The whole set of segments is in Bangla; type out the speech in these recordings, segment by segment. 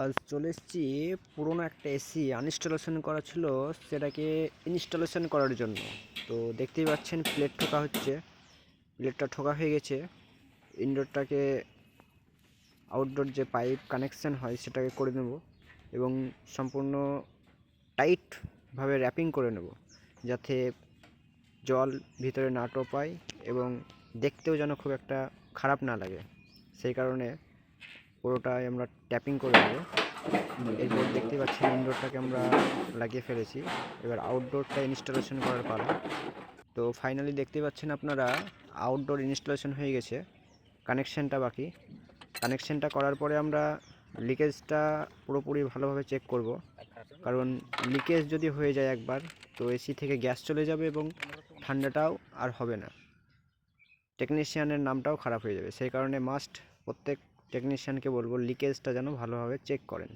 আজ চলে এসেছি পুরোনো একটা এসি আনইনস্টলেশন করা ছিল, সেটাকে ইনস্টলেশন করার জন্য। তো দেখতেই পাচ্ছেন প্লেট ঠোকা হচ্ছে, প্লেটটা ঠোকা হয়ে গেছে। ইনডোরটাকে আউটডোর যে পাইপ কানেকশন হয় সেটাকে করে নেব এবং সম্পূর্ণ টাইটভাবে র্যাপিং করে নেব, যাতে জল ভিতরে না টোপায় এবং দেখতেও যেন খুব একটা খারাপ না লাগে। সেই কারণে পুরোটাই আমরা ট্যাপিং করে নেব। এরপর দেখতে পাচ্ছেন ইনডোরটাকে আমরা লাগিয়ে ফেলেছি, এবার আউটডোরটা ইনস্টলেশন করার পালা। তো ফাইনালি দেখতে পাচ্ছেন আপনারা আউটডোর ইনস্টলেশন হয়ে গেছে, কানেকশানটা বাকি। কানেকশানটা করার পরে আমরা লিকেজটা পুরোপুরি ভালোভাবে চেক করব, কারণ লিকেজ যদি হয়ে যায় একবার, তো এসি থেকে গ্যাস চলে যাবে এবং ঠান্ডাটাও আর হবে না, টেকনিশিয়ানের নামটাও খারাপ হয়ে যাবে। সেই কারণে মাস্ট প্রত্যেক টেকনিশিয়ানকে বলবো লিকেজটা যেন ভালোভাবে চেক করেন।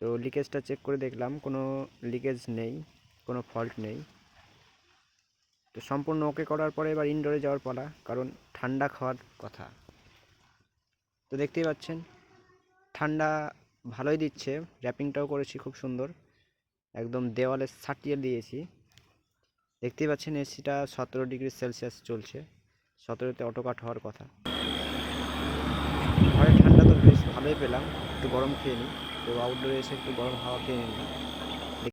তো লিকেজটা চেক করে দেখলাম কোনো লিকেজ নেই, কোনো ফল্ট নেই। তো সম্পূর্ণ ওকে করার পরে এবার ইনডোরে যাওয়ার পালা, কারণ ঠান্ডা খাওয়ার কথা। তো দেখতেই পাচ্ছেন ঠান্ডা ভালোই দিচ্ছে, র্যাপিংটাও করেছি খুব সুন্দর, একদম দেওয়ালে সাটিয়ে দিয়েছি। দেখতেই পাচ্ছেন এসিটা 17 ডিগ্রি সেলসিয়াস চলছে, 17তে অটো কাট হওয়ার কথা। ঘরে ঠান্ডা তো বেশ ভালোই পেলাম, একটু গরম খেয়ে নিই। তো আউটডোরে এসে একটু গরম হাওয়া খেয়ে নিই।